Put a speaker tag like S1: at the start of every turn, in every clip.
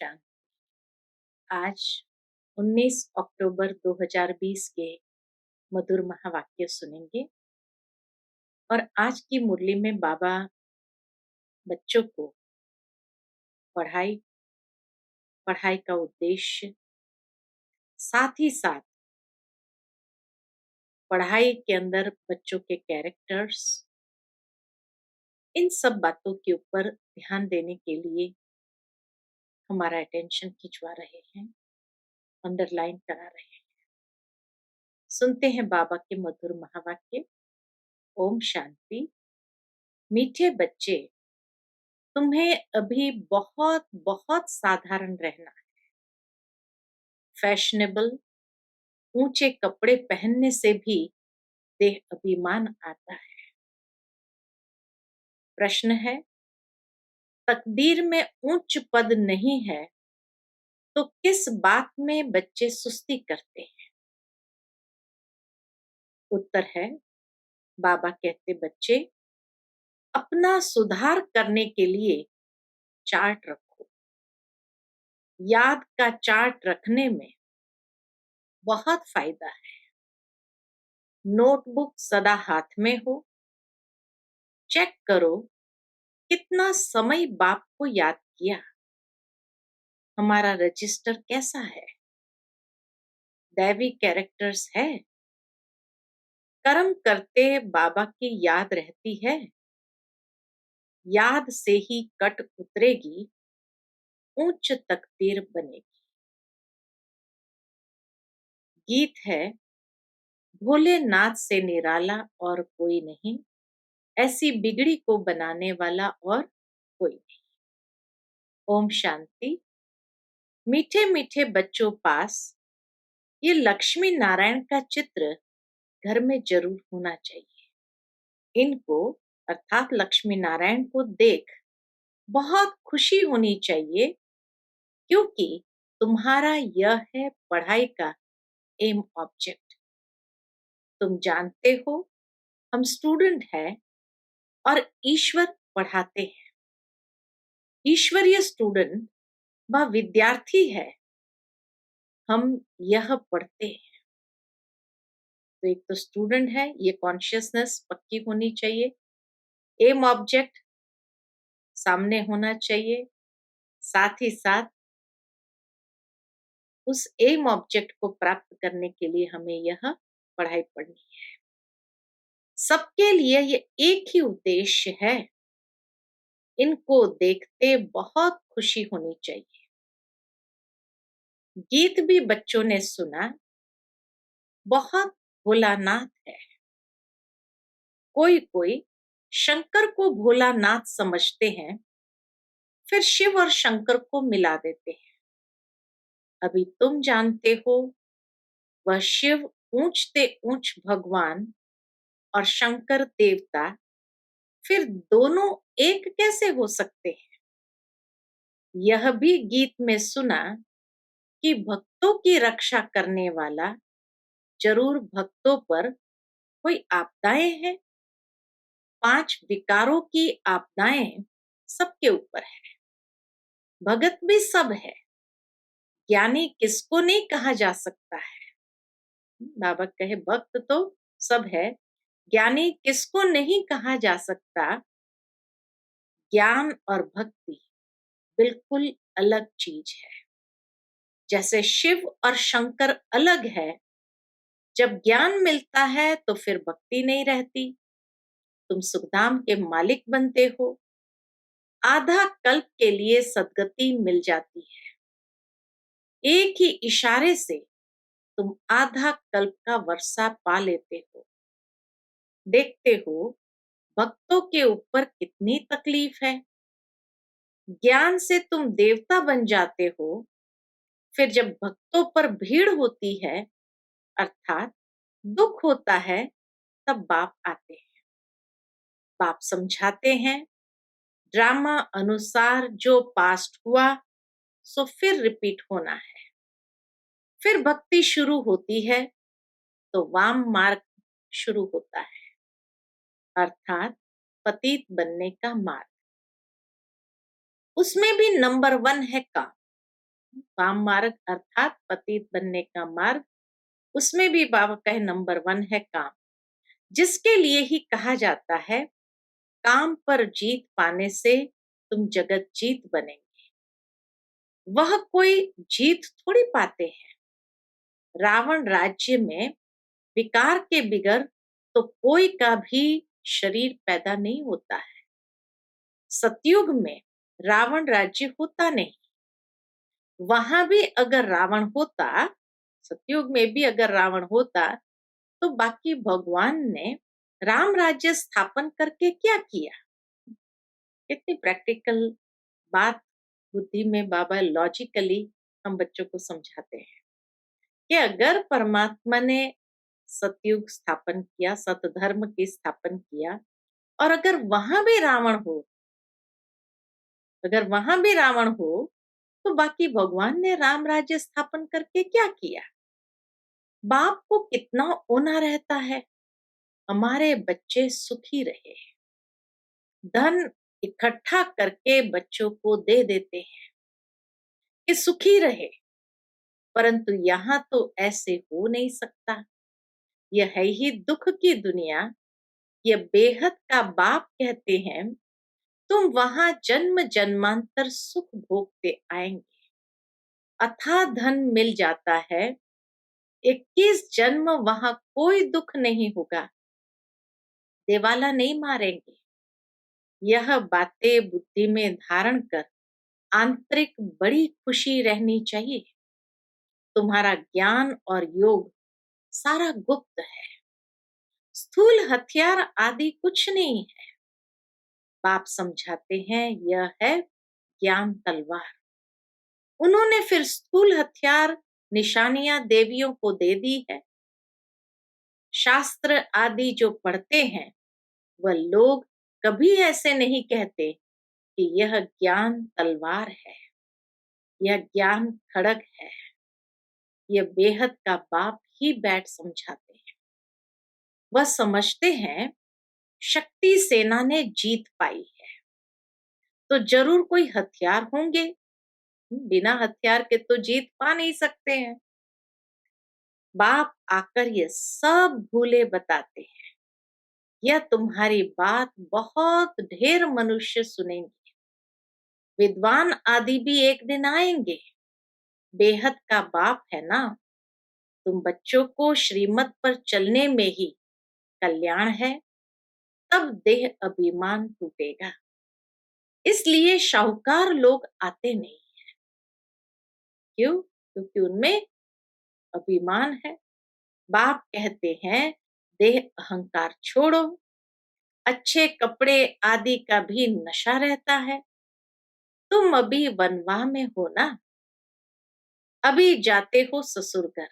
S1: शांति। आज 19 अक्टूबर 2020 के मधुर महावाक्य सुनेंगे और आज की मुरली में बाबा बच्चों को पढ़ाई पढ़ाई का उद्देश्य, साथ ही साथ पढ़ाई के अंदर बच्चों के कैरेक्टर्स, इन सब बातों के ऊपर ध्यान देने के लिए हमारा अटेंशन खिंचवा रहे हैं, अंडरलाइन करा रहे हैं। सुनते हैं बाबा के मधुर महावाक्य। ओम शांति। मीठे बच्चे, तुम्हें अभी बहुत बहुत साधारण रहना है। फैशनेबल ऊंचे कपड़े पहनने से भी देह अभिमान आता है। प्रश्न है, तकदीर में उच्च पद नहीं है तो किस बात में बच्चे सुस्ती करते हैं? उत्तर है, बाबा कहते बच्चे, अपना सुधार करने के लिए चार्ट रखो। याद का चार्ट रखने में बहुत फायदा है। नोटबुक सदा हाथ में हो। चेक करो कितना समय बाप को याद किया। हमारा रजिस्टर कैसा है? दैवी कैरेक्टर्स है? कर्म करते बाबा की याद रहती है? याद से ही कट उतरेगी, उच्च तकदीर बनेगी। गीत है, भोलेनाथ से निराला और कोई नहीं, ऐसी बिगड़ी को बनाने वाला और कोई नहीं। ओम शांति। मीठे मीठे बच्चों पास ये लक्ष्मी नारायण का चित्र घर में जरूर होना चाहिए। इनको अर्थात लक्ष्मी नारायण को देख बहुत खुशी होनी चाहिए, क्योंकि तुम्हारा यह है पढ़ाई का एम ऑब्जेक्ट। तुम जानते हो हम स्टूडेंट हैं और ईश्वर पढ़ाते हैं। ईश्वरीय स्टूडेंट वह विद्यार्थी है, हम यह पढ़ते हैं। तो एक तो स्टूडेंट है, ये कॉन्शियसनेस पक्की होनी चाहिए। एम ऑब्जेक्ट सामने होना चाहिए। साथ ही साथ उस एम ऑब्जेक्ट को प्राप्त करने के लिए हमें यह पढ़ाई पढ़नी है। सबके लिए ये एक ही उद्देश्य है। इनको देखते बहुत खुशी होनी चाहिए। गीत भी बच्चों ने सुना, बहुत भोलानाथ है। कोई कोई शंकर को भोलानाथ समझते हैं, फिर शिव और शंकर को मिला देते हैं। अभी तुम जानते हो वह शिव ऊंचते ऊंच भगवान और शंकर देवता, फिर दोनों एक कैसे हो सकते हैं? यह भी गीत में सुना कि भक्तों की रक्षा करने वाला जरूर भक्तों पर कोई आपदाएं हैं। 5 विकारों की आपदाएं सबके ऊपर है। भगत भी सब है, ज्ञानी किसको नहीं कहा जा सकता है। बाबा कहे भक्त तो सब है, ज्ञानी किसको नहीं कहा जा सकता। ज्ञान और भक्ति बिल्कुल अलग चीज है। जैसे शिव और शंकर अलग है, जब ज्ञान मिलता है तो फिर भक्ति नहीं रहती। तुम सुखधाम के मालिक बनते हो, आधा कल्प के लिए सद्गति मिल जाती है। एक ही इशारे से तुम आधा कल्प का वर्षा पा लेते हो। देखते हो भक्तों के ऊपर कितनी तकलीफ है। ज्ञान से तुम देवता बन जाते हो, फिर जब भक्तों पर भीड़ होती है अर्थात दुख होता है, तब बाप आते हैं। बाप समझाते हैं, ड्रामा अनुसार जो पास्ट हुआ सो फिर रिपीट होना है। फिर भक्ति शुरू होती है तो वाम मार्ग शुरू होता है, अर्थात पतित बनने का मार्ग। उसमें भी नंबर 1 है काम। वाम मार्ग अर्थात पतित बनने का मार्ग, उसमें भी बाबा कहे नंबर 1 है काम, जिसके लिए ही कहा जाता है काम पर जीत पाने से तुम जगत जीत बनेंगे। वह कोई जीत थोड़ी पाते हैं। रावण राज्य में विकार के बिगर तो कोई का भी शरीर पैदा नहीं होता है। सतयुग में रावण राज्य होता नहीं। वहां भी अगर रावण होता, सतयुग में भी अगर रावण होता, तो बाकी भगवान ने राम राज्य स्थापन करके क्या किया? कितनी प्रैक्टिकल बात बुद्धि में बाबा लॉजिकली हम बच्चों को समझाते हैं कि अगर परमात्मा ने सतयुग स्थापन किया, सतधर्म की स्थापन किया, और अगर वहां भी रावण हो, तो बाकी भगवान ने राम राज्य स्थापन करके क्या किया? बाप को कितना ओना रहता है हमारे बच्चे सुखी रहे। धन इकट्ठा करके बच्चों को दे देते हैं कि सुखी रहे, परंतु यहाँ तो ऐसे हो नहीं सकता। यह है ही दुख की दुनिया। यह बेहद का बाप कहते हैं तुम वहां जन्म जन्मांतर सुख भोगते आएंगे। अथाह धन मिल जाता है, 21 जन्म वहां कोई दुख नहीं होगा, देवाला नहीं मारेंगे। यह बातें बुद्धि में धारण कर आंतरिक बड़ी खुशी रहनी चाहिए। तुम्हारा ज्ञान और योग सारा गुप्त है। स्थूल हथियार आदि कुछ नहीं है। बाप समझाते हैं यह है ज्ञान तलवार। उन्होंने फिर स्थूल हथियार निशानियां देवियों को दे दी है। शास्त्र आदि जो पढ़ते हैं वह लोग कभी ऐसे नहीं कहते कि यह ज्ञान तलवार है, यह ज्ञान खड़ग है। यह बेहद का बाप ही बैठ समझाते हैं। वह समझते हैं शक्ति सेना ने जीत पाई है, तो जरूर कोई हथियार होंगे। बिना हथियार के तो जीत पा नहीं सकते हैं। बाप आकर ये सब भूले बताते हैं। यह तुम्हारी बात बहुत ढेर मनुष्य सुनेंगे। विद्वान आदि भी एक दिन आएंगे। बेहद का बाप है ना। तुम बच्चों को श्रीमत पर चलने में ही कल्याण है, तब देह अभिमान टूटेगा। इसलिए शाहूकार लोग आते नहीं। क्यों? क्योंकि उनमें अभिमान है। बाप कहते हैं देह अहंकार छोड़ो। अच्छे कपड़े आदि का भी नशा रहता है। तुम अभी वनवा में हो ना, अभी जाते हो ससुर घर,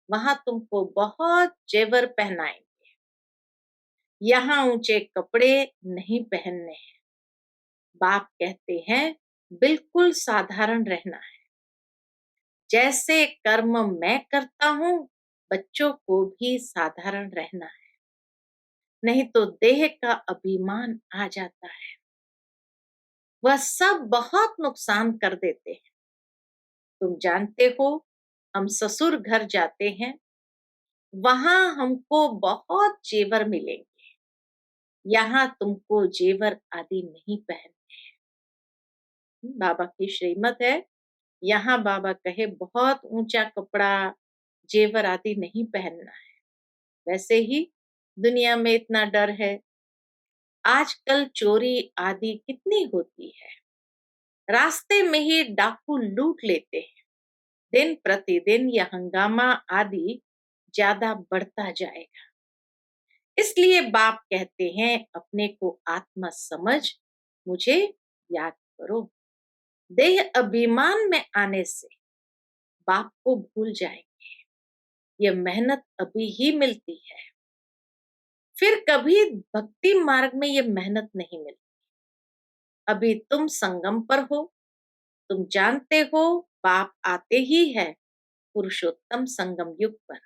S1: वहां तुमको बहुत जेवर पहनाएंगे। यहाँ ऊंचे कपड़े नहीं पहनने हैं। बाप कहते हैं बिल्कुल साधारण रहना है। जैसे कर्म मैं करता हूं, बच्चों को भी साधारण रहना है, नहीं तो देह का अभिमान आ जाता है। वह सब बहुत नुकसान कर देते हैं। तुम जानते हो, हम ससुर घर जाते हैं, वहां हमको बहुत जेवर मिलेंगे। यहाँ तुमको जेवर आदि नहीं पहनने हैं। बाबा की श्रीमत है। यहाँ बाबा कहे बहुत ऊंचा कपड़ा जेवर आदि नहीं पहनना है। वैसे ही दुनिया में इतना डर है। आजकल चोरी आदि कितनी होती है। रास्ते में ही डाकू लूट लेते हैं। दिन प्रतिदिन यह हंगामा आदि ज्यादा बढ़ता जाएगा। इसलिए बाप कहते हैं अपने को आत्मा समझ मुझे याद करो। देह अभिमान में आने से बाप को भूल जाएंगे। यह मेहनत अभी ही मिलती है, फिर कभी भक्ति मार्ग में यह मेहनत नहीं मिलती। अभी तुम संगम पर हो, तुम जानते हो बाप आते ही है पुरुषोत्तम संगम युग पर।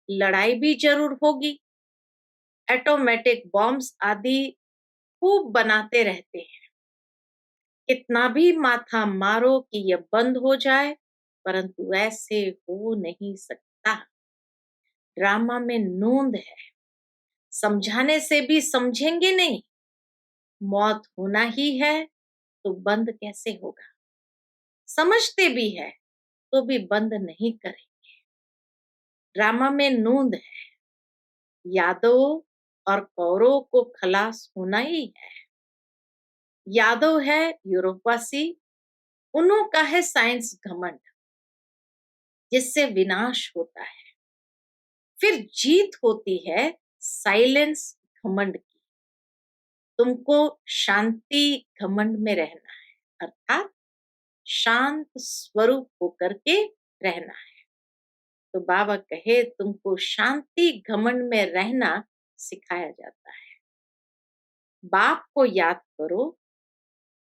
S1: लड़ाई भी जरूर होगी। एटोमेटिक बॉम्ब्स आदि खूब बनाते रहते हैं कितना भी माथा मारो कि यह बंद हो जाए, परंतु ऐसे हो नहीं सकता। ड्रामा में नोंद है, समझाने से भी समझेंगे नहीं। मौत होना ही है तो बंद कैसे होगा? समझते भी है तो भी बंद नहीं करेंगे। ड्रामा में नोंद है, यादव और कौरव को खलास होना ही है। यादव है यूरोपवासी, उन्हों का है साइंस घमंड, जिससे विनाश होता है। फिर जीत होती है साइलेंस घमंड की। तुमको शांति घमंड में रहना है, अर्थात शांत स्वरूप होकर के रहना है। तो बाबा कहे तुमको शांति घमंड में रहना सिखाया जाता है। बाप को याद करो,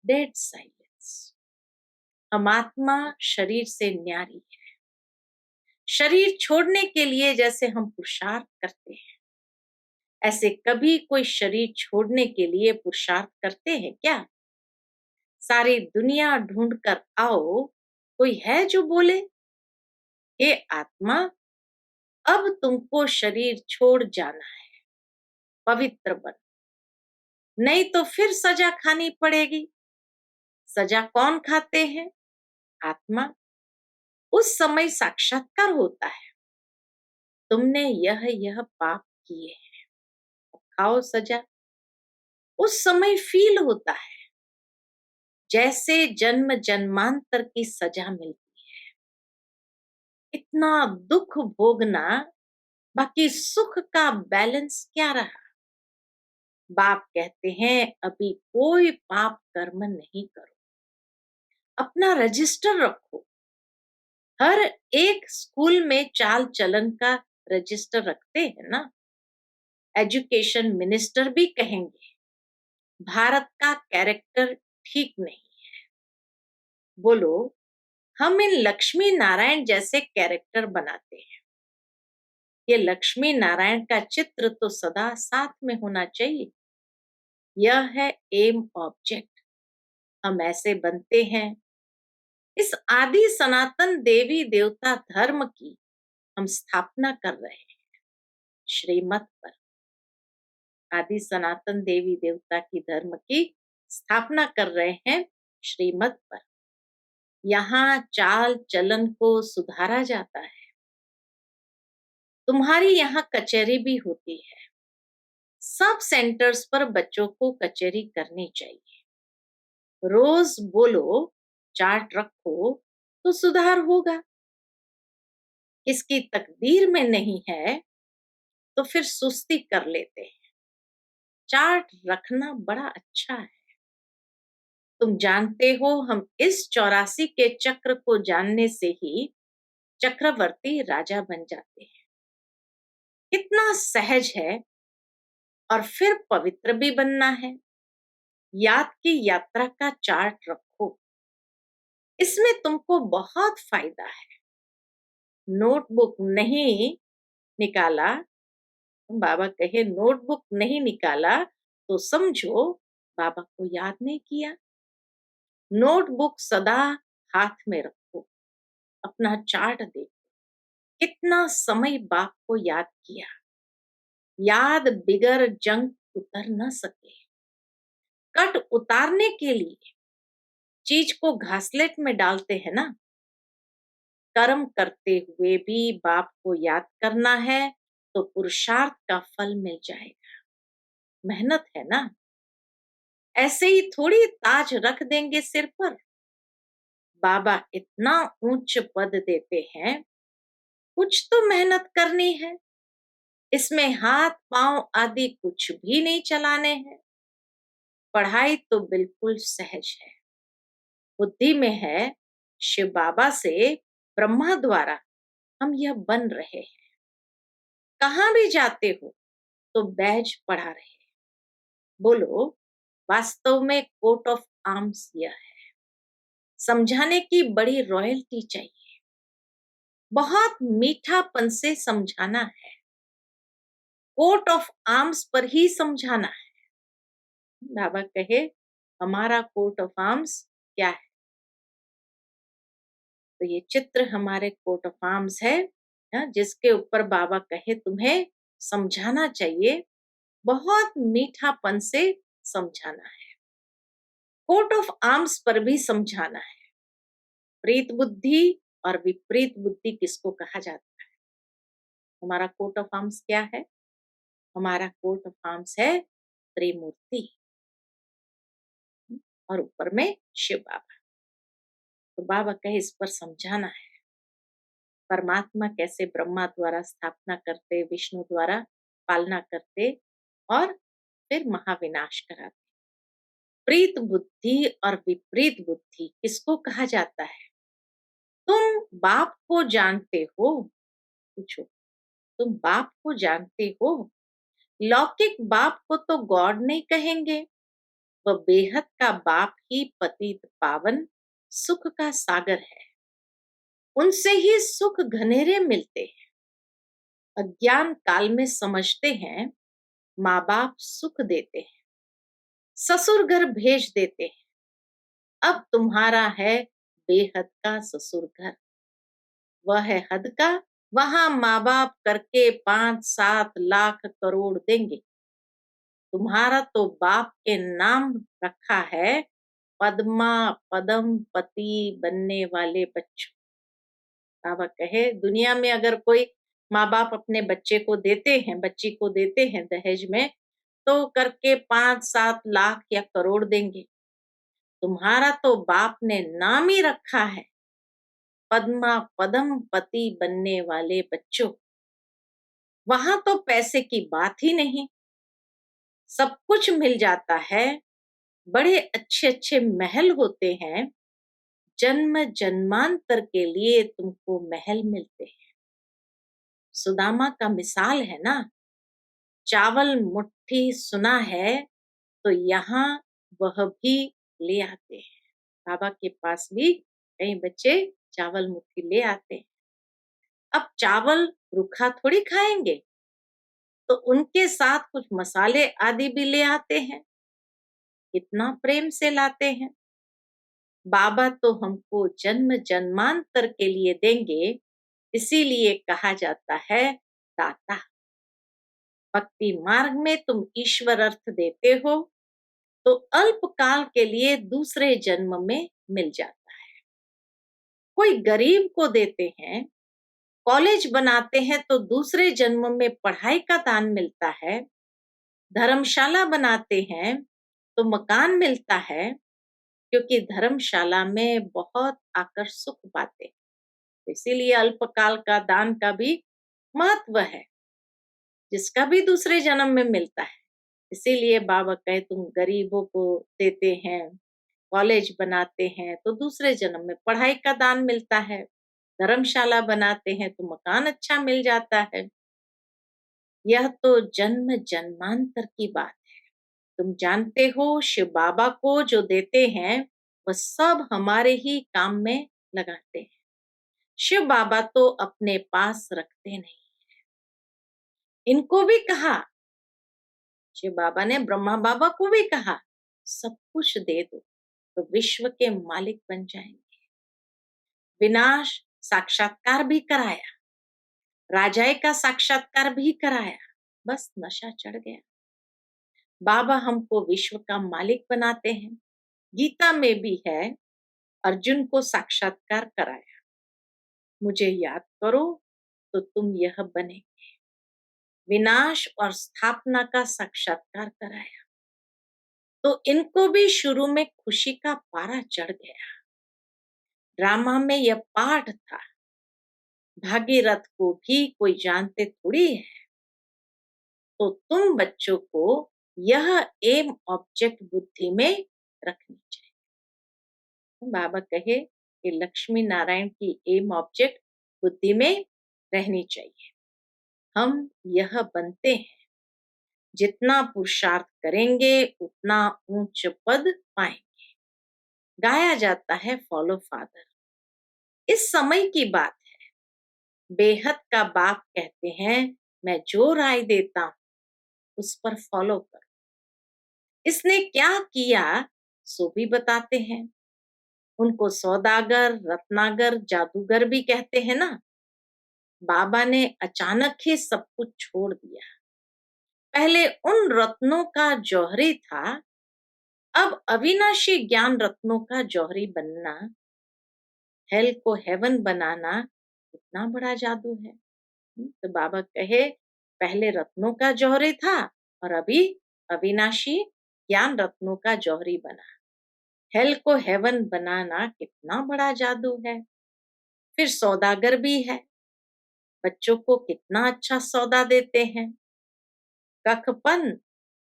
S1: डेड साइलेंस। हम आत्मा शरीर से न्यारी है। शरीर छोड़ने के लिए जैसे हम पुरुषार्थ करते हैं, ऐसे कभी कोई शरीर छोड़ने के लिए पुरुषार्थ करते हैं क्या? सारी दुनिया ढूंढ कर आओ, कोई है जो बोले हे आत्मा अब तुमको शरीर छोड़ जाना है, पवित्र बन, नहीं तो फिर सजा खानी पड़ेगी। सजा कौन खाते हैं? आत्मा। उस समय साक्षात्कार होता है, तुमने यह पाप किए हैं, खाओ सजा। उस समय फील होता है जैसे जन्म जन्मांतर की सजा मिलती है। इतना दुख भोगना, बाकी सुख का बैलेंस क्या रहा? बाप कहते हैं अभी कोई पाप कर्म नहीं करो, अपना रजिस्टर रखो। हर एक स्कूल में चाल चलन का रजिस्टर रखते हैं ना। एजुकेशन मिनिस्टर भी कहेंगे भारत का कैरेक्टर ठीक नहीं। बोलो, हम इन लक्ष्मी नारायण जैसे कैरेक्टर बनाते हैं। ये लक्ष्मी नारायण का चित्र तो सदा साथ में होना चाहिए। यह है एम ऑब्जेक्ट। हम ऐसे बनते हैं। इस आदि सनातन देवी देवता धर्म की हम स्थापना कर रहे हैं श्रीमत पर। आदि सनातन देवी देवता की धर्म की स्थापना कर रहे हैं श्रीमत पर। यहाँ चाल चलन को सुधारा जाता है। तुम्हारी यहाँ कचहरी भी होती है। सब सेंटर्स पर बच्चों को कचहरी करनी चाहिए। रोज बोलो, चार्ट रखो तो सुधार होगा। किसकी तकदीर में नहीं है तो फिर सुस्ती कर लेते हैं। चार्ट रखना बड़ा अच्छा है। तुम जानते हो हम इस 84 के चक्र को जानने से ही चक्रवर्ती राजा बन जाते हैं। कितना सहज है। और फिर पवित्र भी बनना है। याद की यात्रा का चार्ट रखो, इसमें तुमको बहुत फायदा है। नोटबुक नहीं निकाला, बाबा कहे नोटबुक नहीं निकाला तो समझो बाबा को याद नहीं किया। नोटबुक सदा हाथ में रखो, अपना चार्ट देखो, कितना समय बाप को याद किया। याद बिगर जंग उतर न सके। कट उतारने के लिए चीज को घासलेट में डालते हैं ना। कर्म करते हुए भी बाप को याद करना है तो पुरुषार्थ का फल मिल जाएगा। मेहनत है ना। ऐसे ही थोड़ी ताज रख देंगे सिर पर। बाबा इतना ऊंच पद देते हैं, कुछ तो मेहनत करनी है। इसमें हाथ पांव आदि कुछ भी नहीं चलाने हैं। पढ़ाई तो बिल्कुल सहज है। बुद्धि में है शिव बाबा से ब्रह्मा द्वारा हम यह बन रहे हैं। कहां भी जाते हो तो बैज पढ़ा रहे। बोलो, वास्तव में कोट ऑफ आर्म्स यह है। समझाने की बड़ी रॉयल्टी चाहिए। बहुत मीठापन से समझाना है। कोट ऑफ आर्म्स पर ही समझाना है। बाबा कहे हमारा कोट ऑफ आर्म्स क्या है। तो ये चित्र हमारे कोट ऑफ आर्म्स है, जिसके ऊपर बाबा कहे तुम्हें समझाना चाहिए, बहुत मीठापन से समझाना है। कोट ऑफ आर्म्स पर भी समझाना है। प्रीत बुद्धि और विपरीत बुद्धि किसको कहा जाता है। हमारा कोट ऑफ आर्म्स क्या है? हमारा कोट ऑफ आर्म्स है त्रिमूर्ति, और ऊपर में शिव बाबा। तो बाबा कहे इस पर समझाना है। परमात्मा कैसे ब्रह्मा द्वारा स्थापना करते, विष्णु द्वारा पालना करते और फिर महाविनाश कराते। प्रीत बुद्धि और विपरीत बुद्धि किसको कहा जाता है? तुम बाप को जानते हो, पूछो, तुम बाप को जानते हो? लौकिक बाप को तो गॉड नहीं कहेंगे, वह बेहद का बाप ही पतित पावन सुख का सागर है। उनसे ही सुख घनेरे मिलते हैं। अज्ञान काल में समझते हैं माँ बाप सुख देते हैं, ससुर घर भेज देते हैं। अब तुम्हारा है बेहद का ससुर घर, वह है हद का, वहां माँ बाप करके 5-7 लाख करोड़ देंगे। तुम्हारा तो बाप के नाम रखा है पद्मा पदम पति बनने वाले बच्चों। बाबा कहे दुनिया में अगर कोई माँ बाप अपने बच्चे को देते हैं, बच्ची को देते हैं दहेज में, तो करके 5-7 लाख या करोड़ देंगे। तुम्हारा तो बाप ने नाम ही रखा है पद्मा पदम पति बनने वाले बच्चों। वहां तो पैसे की बात ही नहीं, सब कुछ मिल जाता है। बड़े अच्छे अच्छे महल होते हैं, जन्म जन्मांतर के लिए तुमको महल मिलते हैं। सुदामा का मिसाल है ना, चावल मुट्ठी सुना है तो यहाँ वह भी ले आते हैं। बाबा के पास भी कई बच्चे चावल मुट्ठी ले आते हैं। अब चावल रूखा थोड़ी खाएंगे, तो उनके साथ कुछ मसाले आदि भी ले आते हैं। कितना प्रेम से लाते हैं। बाबा तो हमको जन्म जन्मांतर के लिए देंगे, इसीलिए कहा जाता है दाता। भक्ति मार्ग में तुम ईश्वर अर्थ देते हो तो अल्प काल के लिए दूसरे जन्म में मिल जाता है। कोई गरीब को देते हैं, कॉलेज बनाते हैं तो दूसरे जन्म में पढ़ाई का दान मिलता है। धर्मशाला बनाते हैं तो मकान मिलता है, क्योंकि धर्मशाला में बहुत आकर सुख पाते हैं। इसीलिए अल्पकाल का दान का भी महत्व है, जिसका भी दूसरे जन्म में मिलता है। इसीलिए बाबा कहे तुम गरीबों को देते हैं, कॉलेज बनाते हैं तो दूसरे जन्म में पढ़ाई का दान मिलता है। धर्मशाला बनाते हैं तो मकान अच्छा मिल जाता है। यह तो जन्म जन्मांतर की बात है। तुम जानते हो शिव बाबा को जो देते हैं वह सब हमारे ही काम में लगाते हैं। शिव बाबा तो अपने पास रखते नहीं। इनको भी कहा, शिव बाबा ने ब्रह्मा बाबा को भी कहा सब कुछ दे दो तो विश्व के मालिक बन जाएंगे। विनाश साक्षात्कार भी कराया, राजाए का साक्षात्कार भी कराया, बस नशा चढ़ गया। बाबा हमको विश्व का मालिक बनाते हैं। गीता में भी है, अर्जुन को साक्षात्कार कराया, मुझे याद करो तो तुम यह बनेंगे। विनाश और स्थापना का साक्षात्कार कराया, तो इनको भी शुरू में खुशी का पारा चढ़ गया। ड्रामा में यह पाठ था, भागीरथ को भी कोई जानते थोड़ी है, तो तुम बच्चों को यह एम ऑब्जेक्ट बुद्धि में रखनी चाहिए। बाबा कहे कि लक्ष्मी नारायण की एम ऑब्जेक्ट बुद्धि में रहनी चाहिए। हम यह बनते हैं, जितना पुरुषार्थ करेंगे उतना ऊंच पद पाएंगे। गाया जाता है फॉलो फादर। इस समय की बात है, बेहद का बाप कहते हैं मैं जो राय देता हूं उस पर फॉलो करो। इसने क्या किया सो भी बताते हैं। उनको सौदागर, रत्नागर, जादूगर भी कहते हैं ना। बाबा ने अचानक ही सब कुछ छोड़ दिया। पहले उन रत्नों का जौहरी था, अब अविनाशी ज्ञान रत्नों का जौहरी बनना, हेल को हेवन बनाना कितना बड़ा जादू है। तो बाबा कहे पहले रत्नों का जौहरी था और अभी अविनाशी ज्ञान रत्नों का जौहरी बना। हेल को हेवन बनाना कितना बड़ा जादू है। फिर सौदागर भी है, बच्चों को कितना अच्छा सौदा देते हैं। कखपन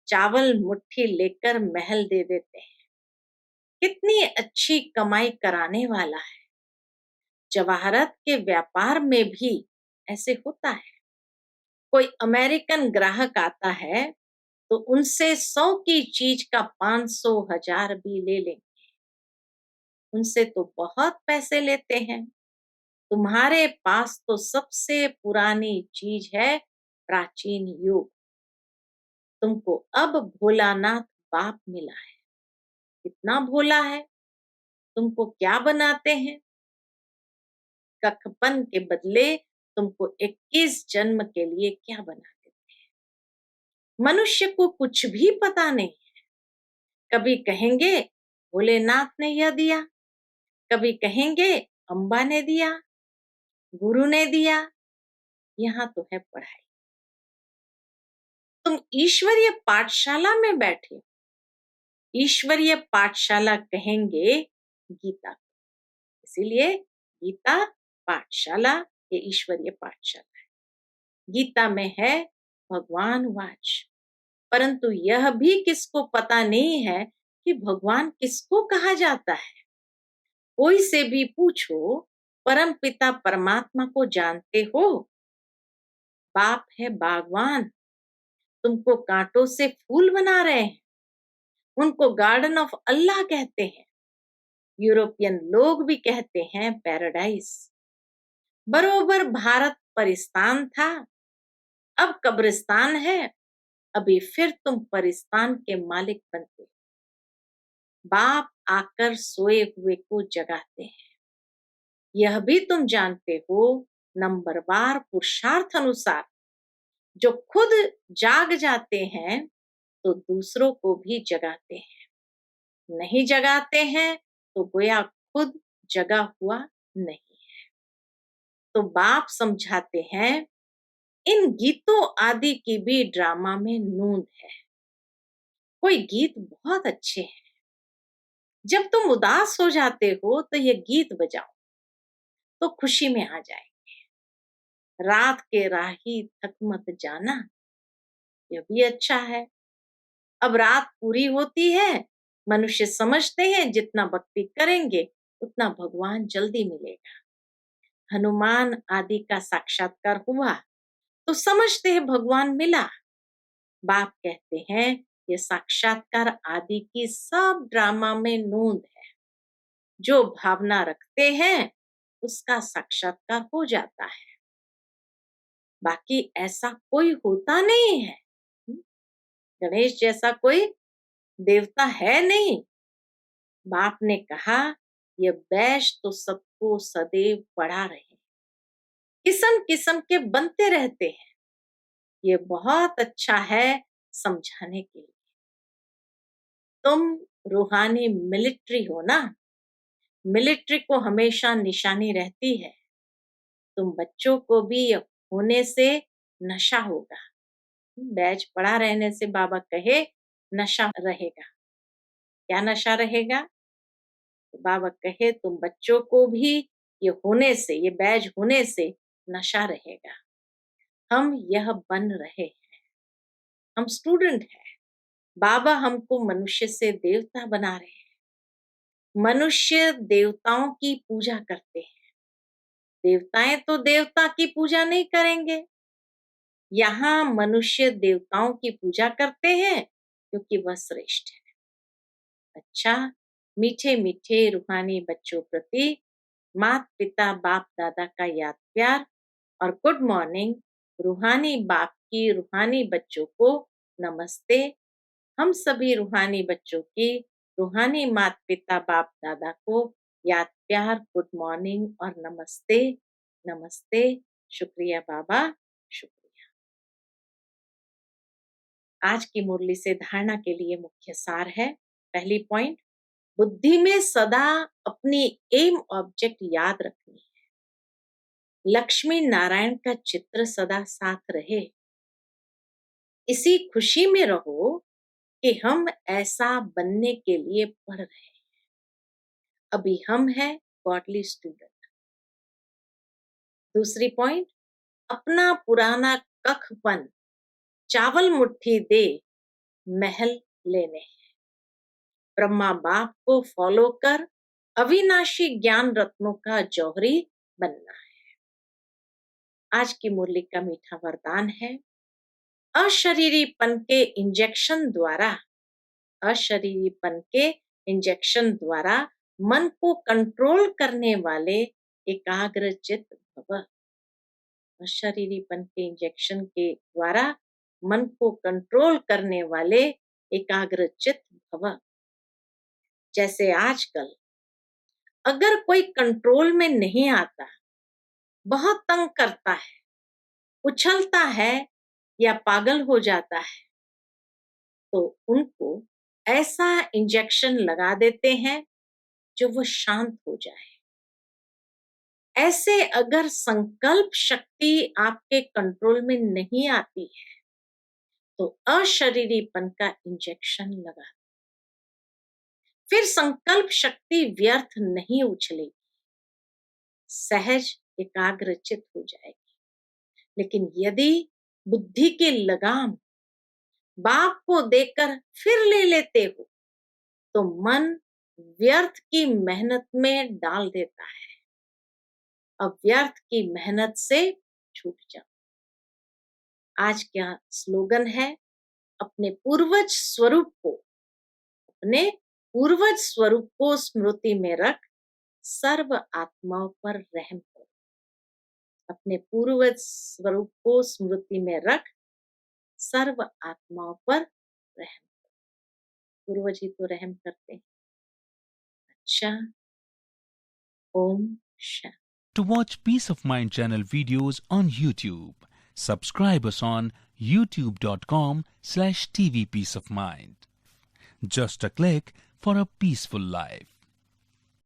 S1: चावल मुट्ठी लेकर महल दे देते हैं, कितनी अच्छी कमाई कराने वाला है। जवाहरत के व्यापार में भी ऐसे होता है। कोई अमेरिकन ग्राहक आता है तो उनसे 100 की चीज का 500 1000 भी ले लेंगे। उनसे तो बहुत पैसे लेते हैं। तुम्हारे पास तो सबसे पुरानी चीज है, प्राचीन युग। तुमको अब भोलानाथ बाप मिला है। कितना भोला है। तुमको क्या बनाते हैं? कखपन के बदले तुमको 21 जन्म के लिए क्या बना देते हैं? मनुष्य को कुछ भी पता नहीं। कभी कहेंगे भोलेनाथ ने यह दिया, कभी कहेंगे अम्बा ने दिया, गुरु ने दिया। यहाँ तो है पढ़ाई। तुम ईश्वरीय पाठशाला में बैठे। ईश्वरीय पाठशाला कहेंगे गीता, इसीलिए गीता पाठशाला ये ईश्वरीय पाठशाला है। गीता में है भगवान वाच, परंतु यह भी किसको पता नहीं है कि भगवान किसको कहा जाता है। कोई से भी पूछो, परम पिता परमात्मा को जानते हो? बाप है बागवान, तुमको कांटों से फूल बना रहे हैं। उनको गार्डन ऑफ अल्लाह कहते हैं। यूरोपियन लोग भी कहते हैं पैराडाइज। बरोबर भारत परिस्तान था, अब कब्रिस्तान है। अभी फिर तुम परिस्तान के मालिक बनते। बाप आकर सोए हुए को जगाते हैं। यह भी तुम जानते हो, नंबरवार पुरुषार्थ अनुसार जो खुद जाग जाते हैं तो दूसरों को भी जगाते हैं। नहीं जगाते हैं तो गोया खुद जगा हुआ नहीं है। तो बाप समझाते हैं, इन गीतों आदि की भी ड्रामा में नूंद है। कोई गीत बहुत अच्छे हैं, जब तुम उदास हो जाते हो तो ये गीत बजाओ तो खुशी में आ जाएंगे। रात के राही थक मत जाना, यह भी अच्छा है। अब रात पूरी होती है, मनुष्य समझते हैं जितना भक्ति करेंगे उतना भगवान जल्दी मिलेगा। हनुमान आदि का साक्षात्कार हुआ तो समझते हैं भगवान मिला। बाप कहते हैं ये साक्षात्कार आदि की सब ड्रामा में नूंद है। जो भावना रखते हैं उसका साक्षात्कार हो जाता है, बाकी ऐसा कोई होता नहीं है। गणेश जैसा कोई देवता है नहीं। बाप ने कहा ये बैश तो सबको सदैव पड़ा रहे, किस्म किस्म के बनते रहते हैं। ये बहुत अच्छा है समझाने के लिए। तुम रूहानी मिलिट्री हो ना, मिलिट्री को हमेशा निशानी रहती है। तुम बच्चों को भी होने से नशा होगा। बैच पड़ा रहने से बाबा कहे नशा रहेगा। क्या नशा रहेगा? तो बाबा कहे तुम बच्चों को भी ये होने से, ये बैज होने से नशा रहेगा। हम यह बन रहे हैं, हम स्टूडेंट हैं। बाबा हमको मनुष्य से देवता बना रहे हैं। मनुष्य देवताओं की पूजा करते हैं, देवताएं तो देवता की पूजा नहीं करेंगे। यहाँ मनुष्य देवताओं की पूजा करते हैं क्योंकि वह श्रेष्ठ है। अच्छा, मीठे मीठे रूहानी बच्चों प्रति माता पिता बाप दादा का याद प्यार और गुड मॉर्निंग। रूहानी बाप की रूहानी बच्चों को नमस्ते। हम सभी रूहानी बच्चों की रूहानी माता पिता बाप दादा को याद प्यार, गुड मॉर्निंग और नमस्ते। नमस्ते, शुक्रिया बाबा, शुक्रिया। आज की मुरली से धारणा के लिए मुख्य सार है। पहली पॉइंट, बुद्धि में सदा अपनी एम ऑब्जेक्ट याद रखनी है। लक्ष्मी नारायण का चित्र सदा साथ रहे। इसी खुशी में रहो कि हम ऐसा बनने के लिए पढ़ रहे हैं। अभी हम हैं गॉडली स्टूडेंट। दूसरी पॉइंट, अपना पुराना कखपन चावल मुट्ठी दे महल लेने हैं। ब्रह्मा बाप को फॉलो कर अविनाशी ज्ञान रत्नों का जौहरी बनना है। आज की मुरली का मीठा वरदान है, अशरीरीपन के इंजेक्शन द्वारा मन को कंट्रोल करने वाले एकाग्रचित भव। अशरीरीपन के इंजेक्शन के द्वारा मन को कंट्रोल करने वाले एकाग्रचित भव। जैसे आजकल अगर कोई कंट्रोल में नहीं आता, बहुत तंग करता है, उछलता है या पागल हो जाता है, तो उनको ऐसा इंजेक्शन लगा देते हैं जो वो शांत हो जाए। ऐसे अगर संकल्प शक्ति आपके कंट्रोल में नहीं आती है तो अशरीरीपन का इंजेक्शन लगा। फिर संकल्प शक्ति व्यर्थ नहीं उछलेगी, सहज एकाग्रचित हो जाएगी। लेकिन यदि बुद्धि के लगाम बाप को देकर फिर ले लेते हो तो मन व्यर्थ की मेहनत में डाल देता है। अब व्यर्थ की मेहनत से छूट जाओ। आज क्या स्लोगन है, अपने पूर्वज स्वरूप को स्मृति में रख सर्व आत्माओं पर रहम करो। अपने पूर्वज स्वरूप को स्मृति में रख सर्व आत्माओं पर रहम करो। पूर्वज ही तो रहम करते हैं। अच्छा, Om Shanti.
S2: To watch Peace of Mind channel videos on YouTube, subscribe us on youtube.com/tvpeaceofmind. Just a click for a peaceful life.